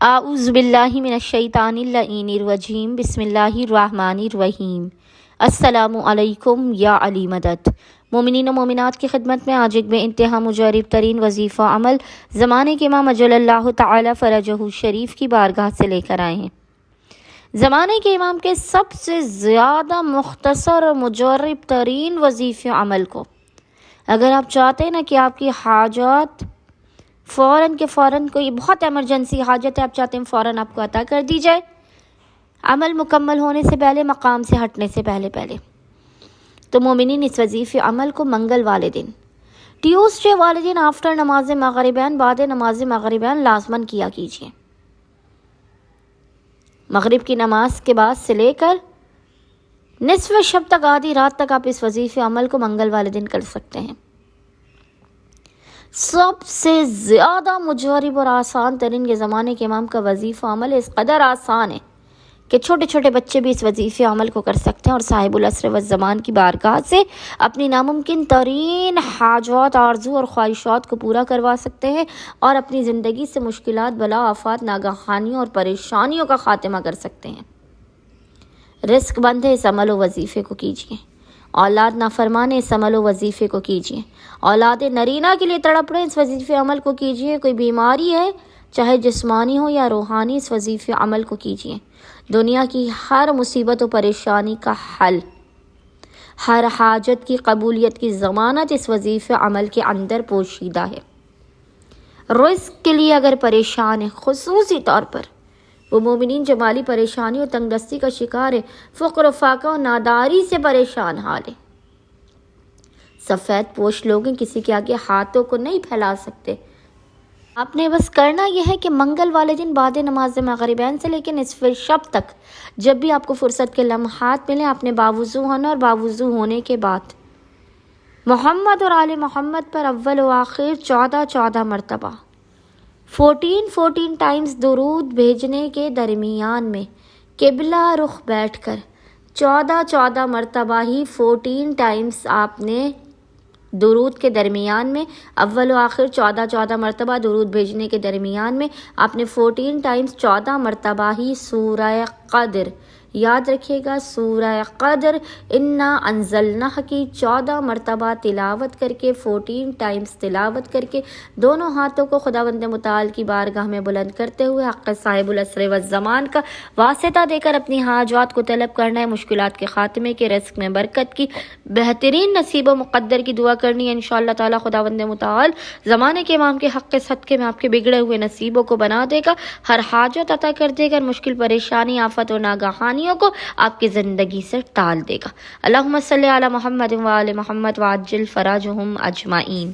اعوذ باللہ من الشیطان اللعین الرجیم بسم اللہ الرحمن الرحیم۔ السلام علیکم یا علی مدد۔ مومنین و مومنات کی خدمت میں آج ایک بے انتہا مجرب ترین وظیفہ عمل زمانے کے امام اجل اللہ تعالی فرجہ شریف کی بارگاہ سے لے کر آئے ہیں۔ زمانے کے امام کے سب سے زیادہ مختصر اور مجرب ترین وظیفہ عمل کو اگر آپ چاہتے ہیں نا کہ آپ کی حاجات فوراً کے فوراً کوئی بہت ایمرجنسی حاجت ہے، آپ چاہتے ہیں فوراً آپ کو عطا کر دی جائے، عمل مکمل ہونے سے پہلے، مقام سے ہٹنے سے پہلے تو مومنین اس وظیفے عمل کو منگل والے دن، ٹیوزڈے والے دن آفٹر نماز مغربین، بعد نماز مغربین لازماً کیا کیجیے۔ مغرب کی نماز کے بعد سے لے کر نصف شب تک، آدھی رات تک آپ اس وظیفے عمل کو منگل والے دن کر سکتے ہیں۔ سب سے زیادہ مجرب اور آسان ترین کے زمانے کے امام کا وظیفہ عمل اس قدر آسان ہے کہ چھوٹے چھوٹے بچے بھی اس وظیفے عمل کو کر سکتے ہیں اور صاحب العصر والزمان کی بارگاہ سے اپنی ناممکن ترین حاجات، آرزو اور خواہشات کو پورا کروا سکتے ہیں اور اپنی زندگی سے مشکلات، بلا، آفات، ناگہانیوں اور پریشانیوں کا خاتمہ کر سکتے ہیں۔ رزق بند ہے، اس عمل و وظیفے کو کیجیے۔ اولاد نافرمان ہے، اس عمل و وظیفے کو کیجیے۔ اولاد نرینہ کے لیے تڑپ رہے ہیں، اس وظیفے عمل کو کیجیے۔ کوئی بیماری ہے چاہے جسمانی ہو یا روحانی، اس وظیفے عمل کو کیجیے۔ دنیا کی ہر مصیبت و پریشانی کا حل، ہر حاجت کی قبولیت کی ضمانت اس وظیفے عمل کے اندر پوشیدہ ہے۔ رزق کے لیے اگر پریشان ہے، خصوصی طور پر وہ مومنین جو مالی پریشانی اور تنگ دستی کا شکار ہے، فقر و فاقہ و ناداری سے پریشان حال ہے، سفید پوش لوگ ہیں، کسی کے آگے ہاتھوں کو نہیں پھیلا سکتے۔ آپ نے بس کرنا یہ ہے کہ منگل والے دن بعد نماز مغربین سے لے کے نصف شب تک جب بھی آپ کو فرصت کے لمحات ملیں، آپ نے باوضو ہونا اور باوضو ہونے کے بعد محمد اور آل محمد پر اول و آخر 14 مرتبہ 14 ٹائمز درود بھیجنے کے درمیان میں قبلہ رخ بیٹھ کر 14 مرتبہ ہی 14 ٹائمز آپ نے درود کے درمیان میں، اول و آخر 14 مرتبہ درود بھیجنے کے درمیان میں آپ نے 14 ٹائمز 14 مرتبہ ہی سورہ قدر، یاد رکھیے گا، سورہ قدر انا انزلناہ کی 14 مرتبہ تلاوت کر کے، 14 ٹائمز تلاوت کر کے دونوں ہاتھوں کو خداوند متعال کی بارگاہ میں بلند کرتے ہوئے حق صاحب العصر والزمان کا واسطہ دے کر اپنی حاجات کو طلب کرنا ہے، مشکلات کے خاتمے کے، رزق میں برکت کی، بہترین نصیب و مقدر کی دعا کرنی ہے۔ انشاءاللہ تعالی خداوند متعال زمانے کے امام کے حق صدقے میں آپ کے بگڑے ہوئے نصیبوں کو بنا دے گا، ہر حاجت عطا کر دے گا، مشکل پریشانی، آفت اور ناگہانیوں کو آپ کی زندگی سے ٹال دے گا۔ اللہم صلی علی محمد و آل محمد وعجل فرجہم اجمعین۔